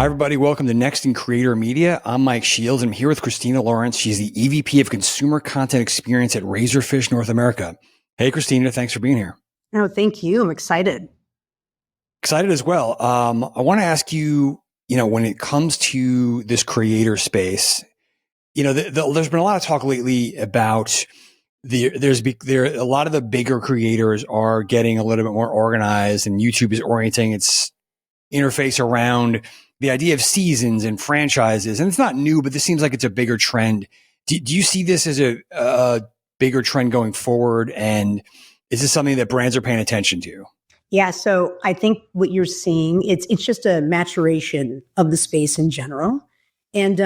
Hi, everybody. Welcome to Next in Creator Media. I'm Mike Shields. I'm here with Cristina Lawrence. She's the EVP of Consumer Content Experience at Razorfish North America. Hey, Cristina. Thanks for being here. Oh, thank you. I'm excited. Excited as well. I want to ask you, when it comes to this creator space, there's been a lot of talk lately about a lot of the bigger creators are getting a little bit more organized, and YouTube is orienting its interface around the idea of seasons and franchises. And it's not new, but this seems like it's a bigger trend. Do you see this as a bigger trend going forward? And is this something that brands are paying attention to? Yeah. So I think what you're seeing, it's just a maturation of the space in general. And,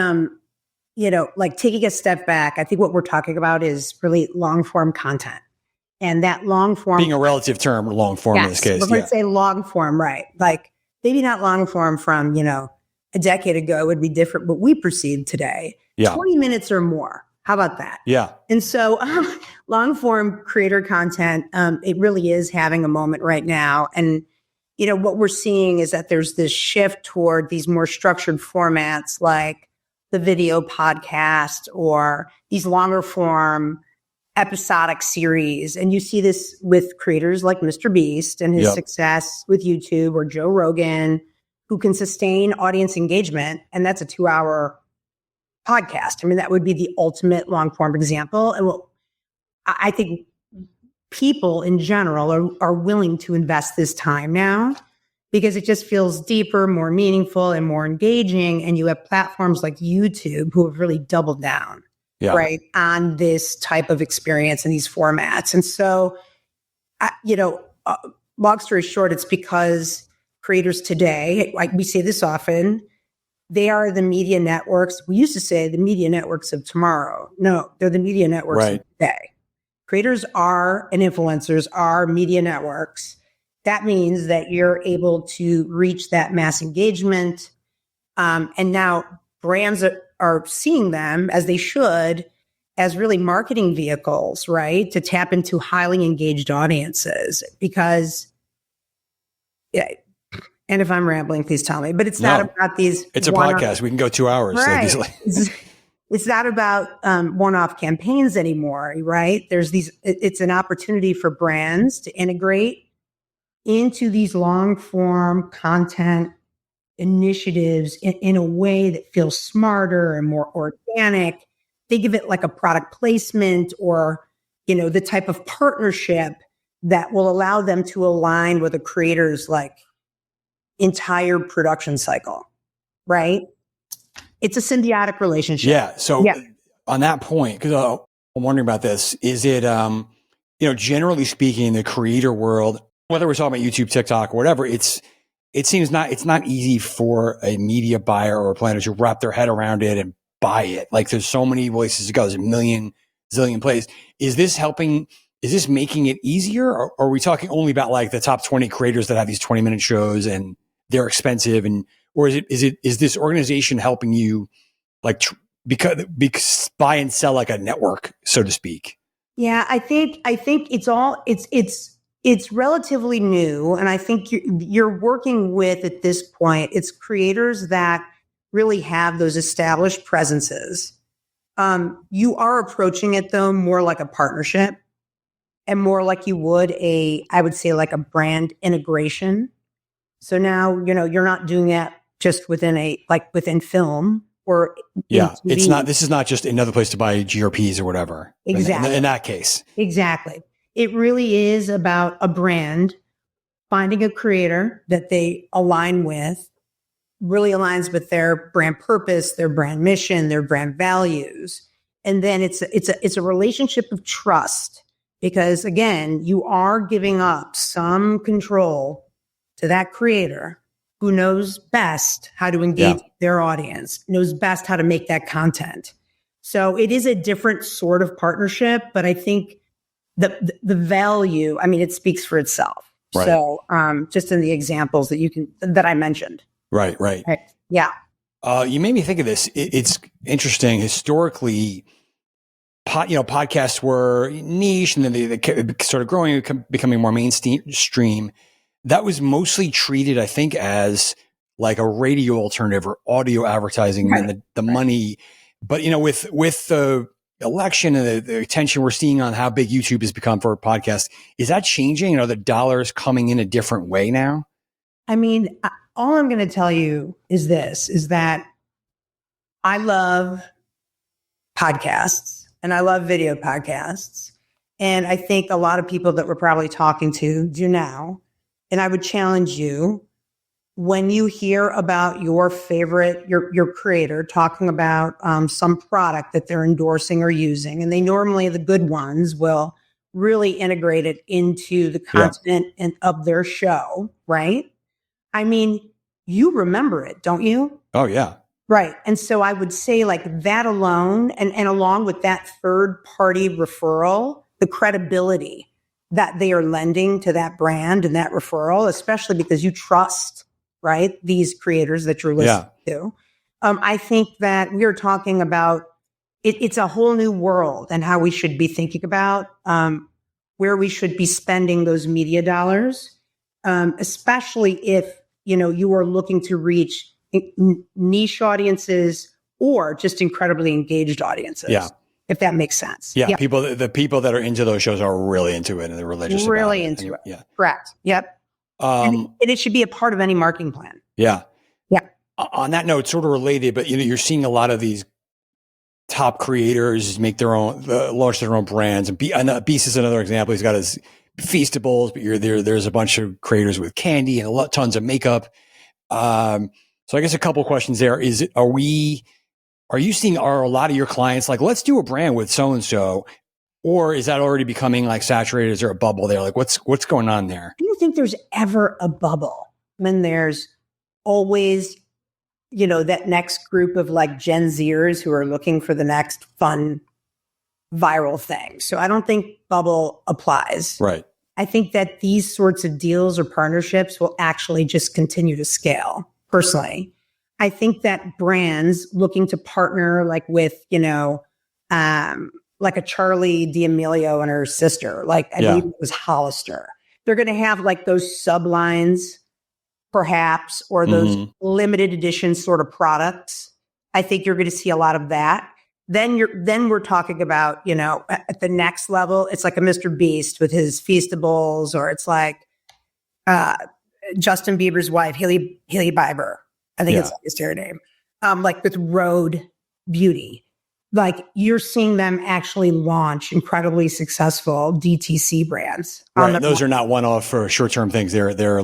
like taking a step back, I think what we're talking about is really long form content. And that long form being a relative term, long form in this case. We're going to say long form, right? Like maybe not long form from, a decade ago would be different, but we perceive today, 20 minutes or more. How about that? Yeah. And so long form creator content, it really is having a moment right now. And, what we're seeing is that there's this shift toward these more structured formats like the video podcast or these longer form episodic series. And you see this with creators like Mr. Beast and his success with YouTube, or Joe Rogan, who can sustain audience engagement. And that's a 2-hour podcast. I mean, that would be the ultimate long form example. And I think people in general are willing to invest this time now because it just feels deeper, more meaningful, and more engaging. And you have platforms like YouTube who have really doubled down, right, on this type of experience and these formats. And so, long story short, it's because creators today, like we say this often, they are the media networks. We used to say the media networks of tomorrow. No, they're the media networks of today. Creators are, and influencers are, media networks. That means that you're able to reach that mass engagement. And now brands are seeing them, as they should, as really marketing vehicles, right? To tap into highly engaged audiences. Because, and if I'm rambling, please tell me. But it's not about these. It's a podcast. We can go 2 hours. Right. So it's not about one-off campaigns anymore, right? It's an opportunity for brands to integrate into these long-form content initiatives in a way that feels smarter and more organic. Think of it like a product placement or, the type of partnership that will allow them to align with a creator's entire production cycle, right? It's a symbiotic relationship. Yeah. So on that point, because I'm wondering about this, is it, generally speaking, in the creator world, whether we're talking about YouTube, TikTok, or whatever, it's not easy for a media buyer or a planner to wrap their head around it and buy it. Like there's so many places to go. There's a million, zillion plays. Is this making it easier? Or are we talking only about like the top 20 creators that have these 20-minute shows and they're expensive, or is this organization helping you because buy and sell like a network, so to speak? Yeah, I think it's relatively new, and I think you're working with, at this point, it's creators that really have those established presences. You are approaching it though more like a partnership and more like you would I would say like a brand integration. So now, you're not doing that just within within film or this is not just another place to buy GRPs or whatever. Exactly. In that case. Exactly. It really is about a brand finding a creator that they align with, really aligns with their brand purpose, their brand mission, their brand values. And then it's a relationship of trust, because again, you are giving up some control to that creator who knows best how to engage their audience, knows best how to make that content. So it is a different sort of partnership, but I think the value, it speaks for itself. Right. So just in the examples that I mentioned. Right. Yeah. You made me think of this. It's interesting. Historically, podcasts were niche, and then they started growing, becoming more mainstream. That was mostly treated, I think, as like a radio alternative or audio advertising Right. and the money. But, with the election and the attention we're seeing on how big YouTube has become for podcasts, is that changing? The dollars coming in a different way now? I mean, all I'm going to tell you is that I love podcasts and I love video podcasts. And I think a lot of people that we're probably talking to do now. And I would challenge you, when you hear about your favorite, your creator talking about some product that they're endorsing or using, and they normally, the good ones, will really integrate it into the content of their show, right? I mean, you remember it, don't you? Oh, yeah. Right. And so I would say like that alone, and along with that third party referral, the credibility that they are lending to that brand and that referral, especially because you trust, right, these creators that you're listening to. I think that we are talking about, it's a whole new world and how we should be thinking about where we should be spending those media dollars, especially if, you are looking to reach niche audiences or just incredibly engaged audiences. Yeah. If that makes sense. Yeah. The people that are into those shows are really into it and they're religious really about it. into it. Yeah. Correct. Yep. And it should be a part of any marketing plan. Yeah. Yeah. On that note, sort of related, but you're seeing a lot of these top creators make their own, launch their own brands. And Beast is another example. He's got his Feastables, but there's a bunch of creators with candy and tons of makeup. So I guess a couple of questions there is, are you seeing, are a lot of your clients like, let's do a brand with so-and-so, or is that already becoming like saturated? Is there a bubble there? Like what's going on there? I don't think there's ever a bubble. I mean, there's always, that next group of like Gen Zers who are looking for the next fun viral thing. So I don't think bubble applies. Right. I think that these sorts of deals or partnerships will actually just continue to scale. Personally, I think that brands looking to partner like with, like a Charlie D'Amelio and her sister, like I believe it was Hollister. They're going to have like those sublines, perhaps, or those limited edition sort of products. I think you're going to see a lot of that. Then we're talking about, at the next level, it's like a Mr. Beast with his Feastables, or it's like Justin Bieber's wife, Hailey Bieber. I think it's her name. Like with Rhode Beauty. Like you're seeing them actually launch incredibly successful DTC brands. Right. Those are not one-off for short-term things. They're they're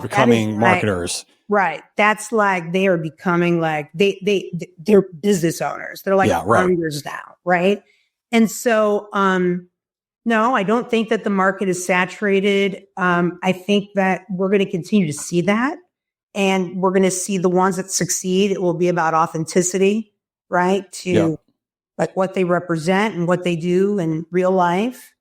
becoming marketers. Right. That's like they are becoming like they're business owners. They're like founders now, right? And so no, I don't think that the market is saturated. I think that we're going to continue to see that. And we're going to see the ones that succeed. It will be about authenticity, right? To like what they represent and what they do in real life.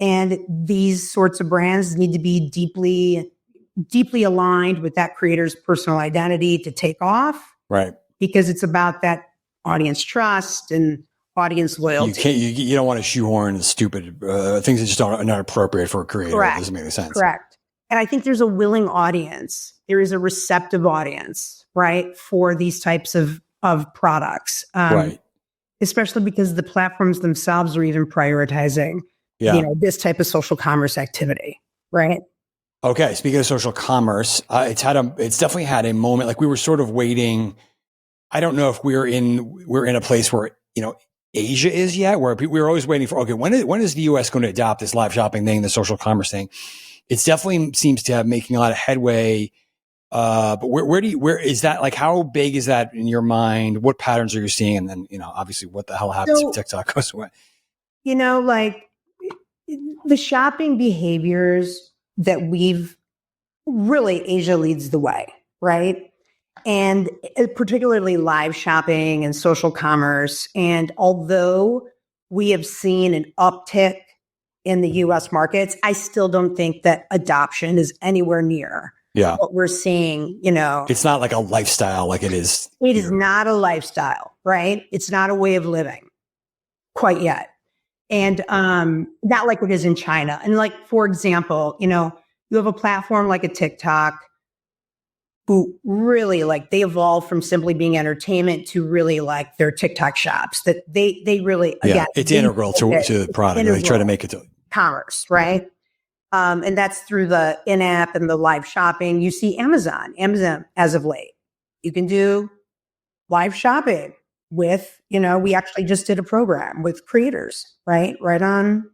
And these sorts of brands need to be deeply aligned with that creator's personal identity to take off. Right. Because it's about that audience trust and audience loyalty. You don't want to shoehorn stupid things that just are not appropriate for a creator. Correct. It doesn't make any sense. Correct. And I think there's a willing audience. There is a receptive audience, right, for these types of products. Right. Especially because the platforms themselves are even prioritizing, this type of social commerce activity, right? Okay. Speaking of social commerce, it's definitely had a moment. Like we were sort of waiting. I don't know if we're in a place where, Asia is yet, where we were always waiting for, okay, when is the US going to adopt this live shopping thing, the social commerce thing? It definitely seems to have making a lot of headway. But where is that? Like, how big is that in your mind? What patterns are you seeing? And then, obviously what the hell happens if TikTok goes away? Like the shopping behaviors that Asia leads the way, right? And particularly live shopping and social commerce. And although we have seen an uptick in the US markets, I still don't think that adoption is anywhere near what we're seeing, It's not like a lifestyle like it is. It is not a lifestyle, right? It's not a way of living quite yet. And not like it is in China. And like, for example, you have a platform like a TikTok. who really like, they evolved from simply being entertainment to really like their TikTok shops that they really, again, it's integral to the product. They try to make it to commerce, right? And that's through the in-app and the live shopping. You see Amazon as of late, you can do live shopping with, we actually just did a program with creators, right on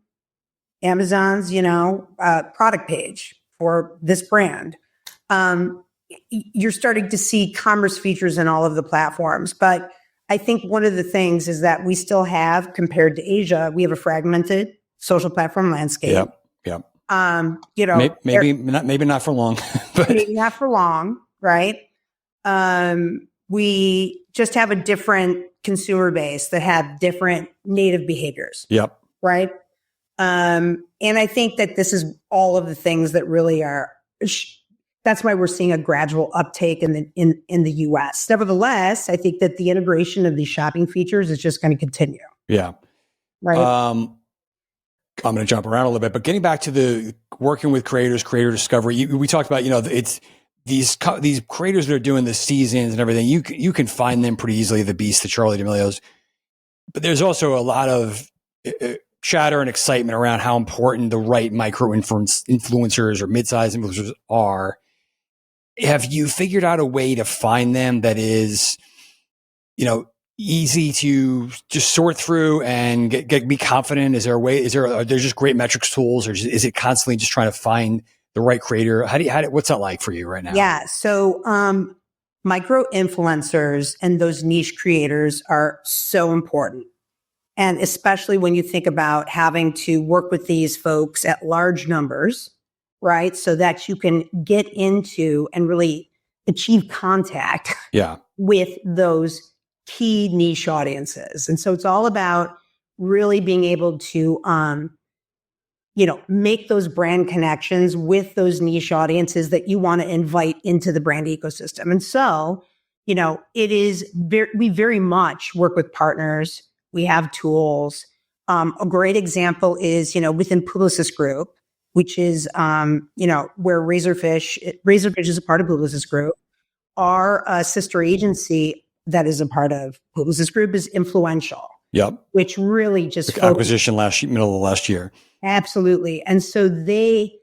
Amazon's, product page for this brand. You're starting to see commerce features in all of the platforms. But I think one of the things is that we still have, compared to Asia, we have a fragmented social platform landscape. Yeah. Maybe not for long, but maybe not for long, right? We just have a different consumer base that have different native behaviors. Yep. Right. And I think that this is all of the things that really are. That's why we're seeing a gradual uptake in the US. Nevertheless, I think that the integration of these shopping features is just going to continue. Yeah. Right. I'm going to jump around a little bit, but getting back to the working with creators, creator discovery, we talked about, it's these creators that are doing the seasons and everything. You can find them pretty easily, the Beast, the Charlie D'Amelio's, but there's also a lot of chatter and excitement around how important the right micro influencers or mid-sized influencers are. Have you figured out a way to find them that is, easy to just sort through and be confident? Is there a way? Are there just great metrics tools, or is it constantly just trying to find the right creator? What's that like for you right now? Yeah. So, micro influencers and those niche creators are so important. And especially when you think about having to work with these folks at large numbers, right? So that you can get into and really achieve contact with those key niche audiences. And so it's all about really being able to, make those brand connections with those niche audiences that you want to invite into the brand ecosystem. And so, we very much work with partners. We have tools. A great example is, within Publicis Group, which is, where Razorfish is a part of Publicis Group. Our sister agency that is a part of Publicis Group is Influential. Yep. Which really just acquisition middle of last year. Absolutely. And so they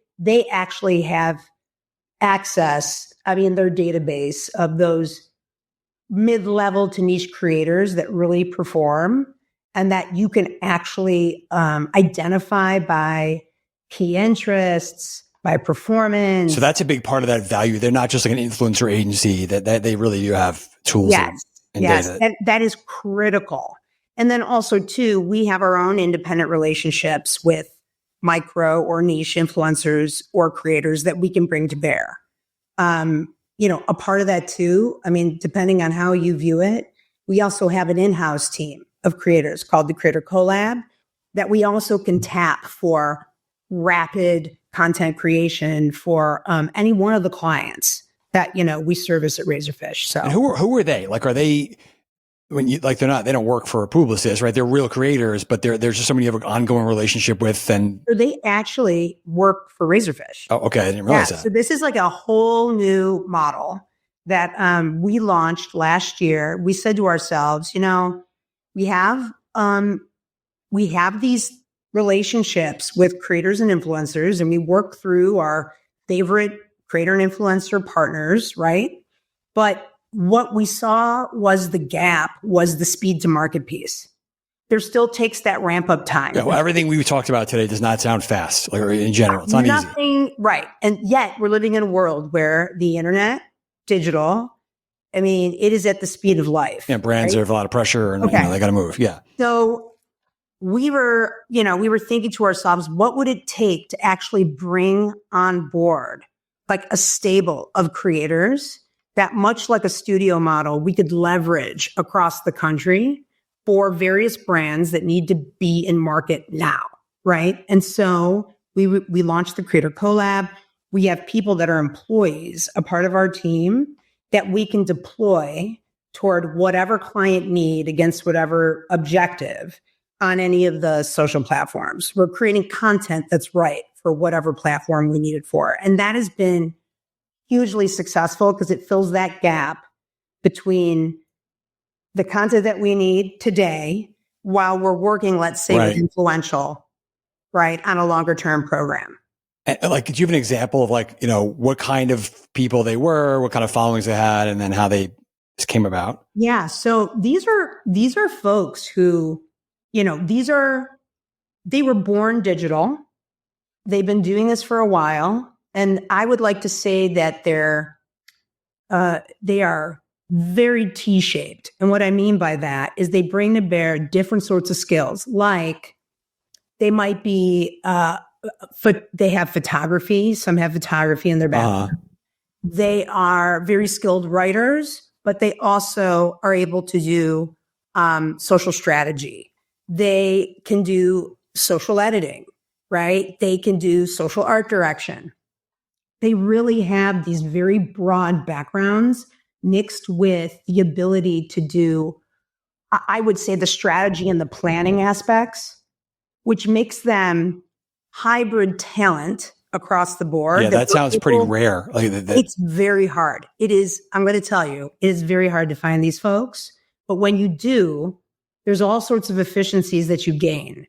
actually have access, their database of those mid-level to niche creators that really perform and that you can actually identify by key interests, by performance. So that's a big part of that value. They're not just like an influencer agency, that they really do have tools and data. And that is critical. And then also too, we have our own independent relationships with micro or niche influencers or creators that we can bring to bear. A part of that too, depending on how you view it, we also have an in-house team of creators called the Creator Collab that we also can tap for rapid content creation for any one of the clients that, we service at Razorfish. So and who are they? Like, are they, they don't work for a Publicis, right? They're real creators, but there's just somebody you have an ongoing relationship with. And they actually work for Razorfish. Oh, okay. I didn't realize that. So this is like a whole new model that we launched last year. We said to ourselves, we have these relationships with creators and influencers, and we work through our favorite creator and influencer partners, right? But what we saw was the speed to market piece. There still takes that ramp up time. Yeah, well, everything we talked about today does not sound fast, or in general. It's not easy. Right. And yet we're living in a world where the internet, digital, it is at the speed of life. Yeah, brands have a lot of pressure and they got to move. Yeah. So we were thinking to ourselves, what would it take to actually bring on board like a stable of creators that, much like a studio model, we could leverage across the country for various brands that need to be in market now, right? And so we launched the Creator Collab. We have people that are employees, a part of our team, that we can deploy toward whatever client need against whatever objective on any of the social platforms. We're creating content that's right for whatever platform we need it for. And that has been hugely successful because it fills that gap between the content that we need today while we're working, let's say, with influential, right, on a longer term program. And, like, could you have an example of, like, you know, what kind of people they were, what kind of followings they had, and then how they came about? Yeah. So these are folks who, you know, they were born digital. They've been doing this for a while. And I would like to say that they are very T-shaped. And what I mean by that is they bring to bear different sorts of skills. Like they might be, they have photography. Some have photography in their background. They are very skilled writers, but they also are able to do social strategy. They can do social editing, right? They can do social art direction. They really have these very broad backgrounds mixed with the ability to do, I would say, the strategy and the planning aspects, which makes them hybrid talent across the board. Yeah, that sounds pretty rare. It's very hard. It is, I'm going to tell you, it is very hard to find these folks. But when you do, there's all sorts of efficiencies that you gain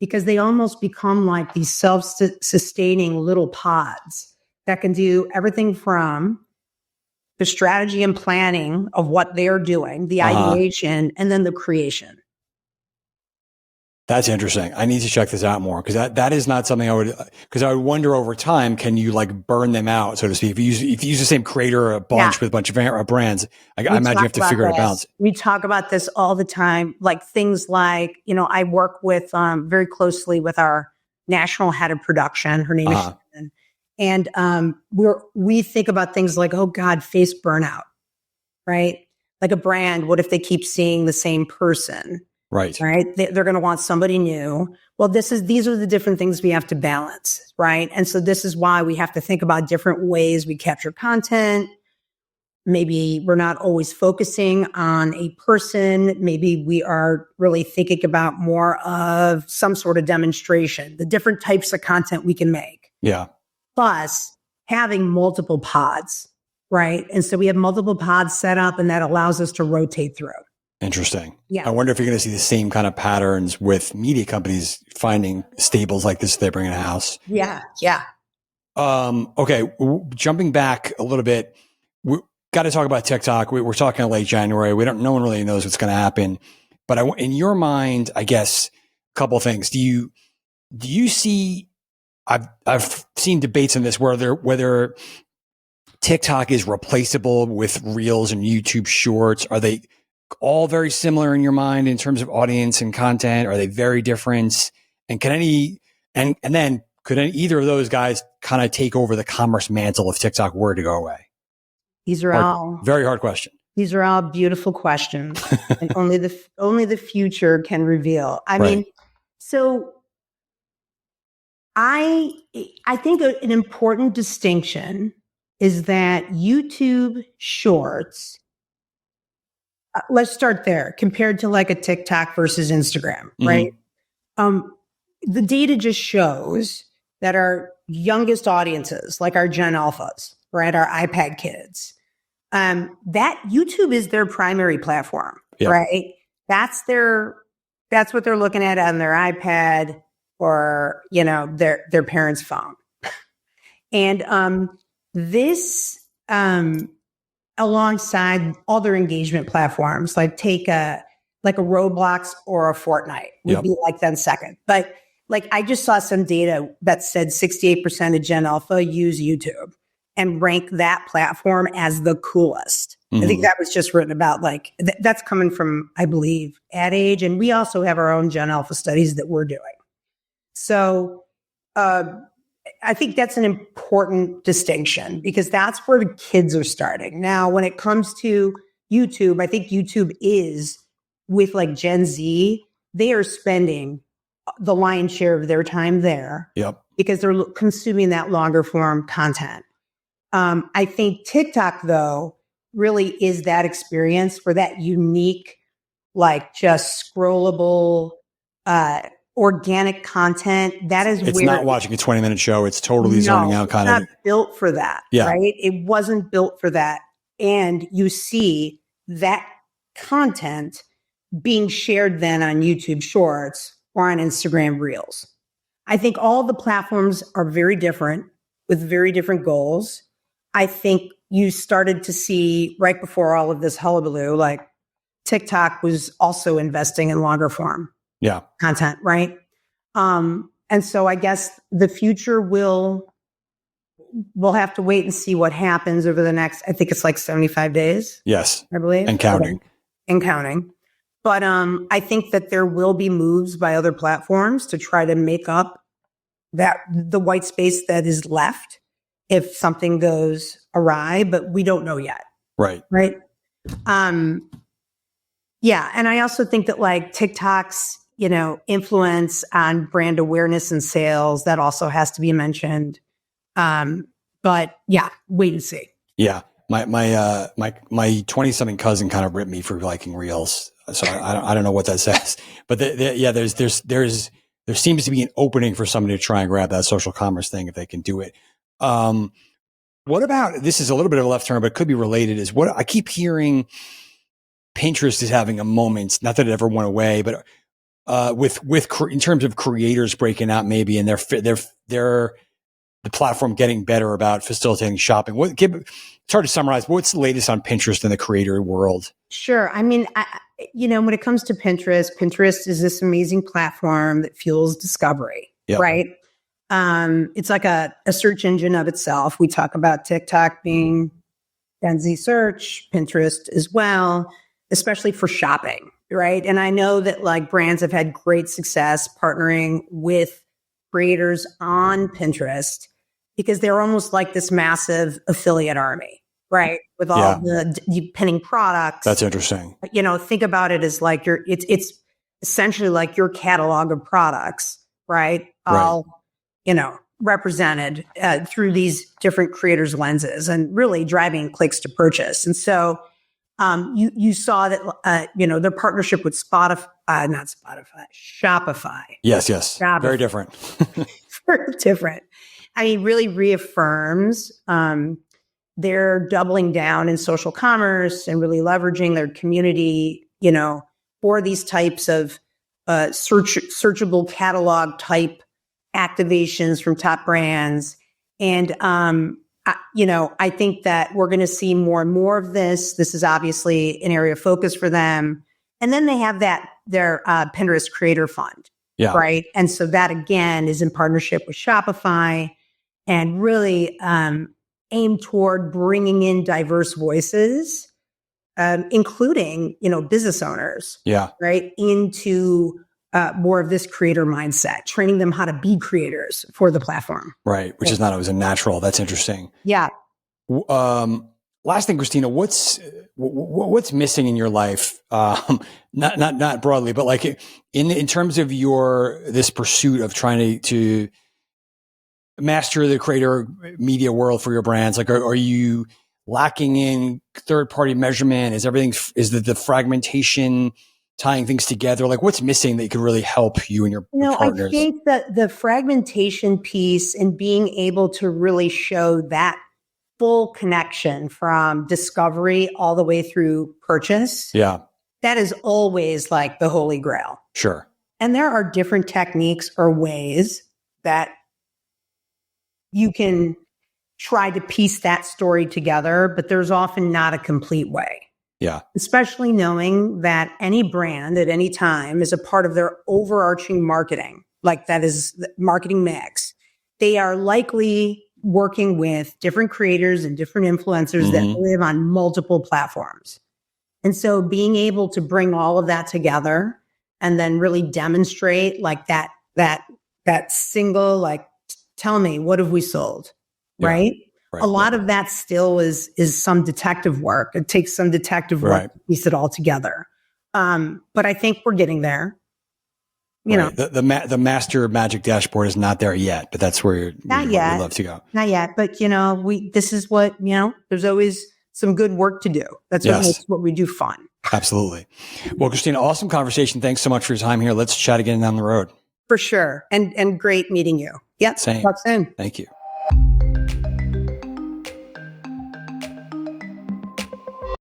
because they almost become like these self-sustaining little pods that can do everything from the strategy and planning of what they're doing, the ideation, and then the creation. That's interesting. I need to check this out more because that is not something I would wonder over time, can you like burn them out, so to speak? If you use the same creator a bunch with a bunch of brands, I imagine you have to figure out a balance. We talk about this all the time, like things like, you know, I work with very closely with our national head of production. Her name is Shannon. And we think about things like, oh God, face burnout, right? Like a brand, what if they keep seeing the same person? Right. They're going to want somebody new. Well, these are the different things we have to balance, right? And so this is why we have to think about different ways we capture content. Maybe we're not always focusing on a person. Maybe we are really thinking about more of some sort of demonstration, the different types of content we can make. Yeah. Plus having multiple pods, right? And so we have multiple pods set up and that allows us to rotate through. Interesting. Yeah. I wonder if you're going to see the same kind of patterns with media companies finding stables like this they bring in house. Yeah. Yeah. Okay. Jumping back a little bit, we got to talk about TikTok. We're talking late January. No one really knows what's going to happen, but in your mind, I guess a couple of things. Do you see, I've seen debates on this whether TikTok is replaceable with Reels and YouTube Shorts. Are they all very similar in your mind in terms of audience and content? Are they very different? And could either of those guys kind of take over the commerce mantle if TikTok were to go away? These are all very hard question. These are all beautiful questions, and only the future can reveal. I mean, so I think an important distinction is that YouTube Shorts. Let's start there. Compared to like a TikTok versus Instagram, right? The data just shows that our youngest audiences, like our Gen Alphas, right, our iPad kids, that YouTube is their primary platform, right? That's what they're looking at on their iPad or, you know, their parents' phone. And this alongside other engagement platforms, like take a Roblox or a Fortnite would be like then second. But like I just saw some data that said 68% of Gen Alpha use YouTube and rank that platform as the coolest. I think that was just written about like, that's coming from, I believe, Ad Age. And we also have our own Gen Alpha studies that we're doing. So I think that's an important distinction because that's where the kids are starting. Now, when it comes to YouTube, I think YouTube is with like Gen Z, they are spending the lion's share of their time there because they're consuming that longer form content. I think TikTok, though, really is that experience for that unique, like just scrollable organic content, that is It's where not watching a 20-minute show. It's totally zoning out kind it's of. not built for that, right? It wasn't built for that. And you see that content being shared then on YouTube Shorts or on Instagram Reels. I think all the platforms are very different with very different goals. I think you started to see right before all of this hullabaloo, like TikTok was also investing in longer form content, right? And so I guess the future we'll have to wait and see what happens over the next, I think it's like 75 days. Yes. I believe. And counting. Okay. And counting. But I think that there will be moves by other platforms to try to make up the white space that is left if something goes awry, but we don't know yet. Right. Right. Yeah. And I also think that like TikTok's, influence on brand awareness and sales, that also has to be mentioned. But yeah, wait and see. Yeah. My 20-something cousin kind of ripped me for liking Reels. So I don't know what that says, but there seems to be an opening for somebody to try and grab that social commerce thing if they can do it. What about, this is a little bit of a left turn, but it could be related, is what I keep hearing Pinterest is having a moment, not that it ever went away, but in terms of creators breaking out maybe, and the platform getting better about facilitating shopping. It's hard to summarize. What's the latest on Pinterest in the creator world? Sure. I mean, when it comes to Pinterest is this amazing platform that fuels discovery, right? It's like a search engine of itself. We talk about TikTok being Gen Z search, Pinterest as well, especially for shopping, right? And I know that like brands have had great success partnering with creators on Pinterest because they're almost like this massive affiliate army, right? With all the pinning products. That's interesting. Think about it as like it's essentially like your catalog of products, right? All, represented through these different creators' lenses and really driving clicks to purchase. And so you saw that, their partnership with Shopify. Yes. Shopify. Very different. Very different. I mean, really reaffirms they're doubling down in social commerce and really leveraging their community, for these types of searchable catalog type activations from top brands. And, I think that we're going to see more and more of this. This is obviously an area of focus for them. And then they have their Pinterest Creator Fund, right? And so that, again, is in partnership with Shopify and really aimed toward bringing in diverse voices, including, business owners, right, into more of this creator mindset, training them how to be creators for the platform. Right. Which is not always a natural. That's interesting. Yeah. Last thing, Cristina, what's missing in your life? Not broadly, but like in terms of this pursuit of trying to master the creator media world for your brands. Like, are you lacking in third-party measurement? Is the fragmentation tying things together? Like, what's missing that could really help you and your partners? I think that the fragmentation piece and being able to really show that full connection from discovery all the way through purchase. Yeah. That is always like the holy grail. Sure. And there are different techniques or ways that you can try to piece that story together, but there's often not a complete way. Yeah. Especially knowing that any brand at any time is a part of their overarching marketing, like that is the marketing mix. They are likely working with different creators and different influencers that live on multiple platforms. And so being able to bring all of that together and then really demonstrate like that single, like, tell me, what have we sold? Right? A lot of that still is some detective work. It takes some detective work to piece it all together. But I think we're getting there. You know, the master magic dashboard is not there yet, but that's where we'd love to go. Not yet, but this is what, there's always some good work to do. That's what makes what we do fun. Absolutely. Well, Cristina, awesome conversation. Thanks so much for your time here. Let's chat again down the road. For sure. And great meeting you. Yep. Same. Talk soon. Thank you.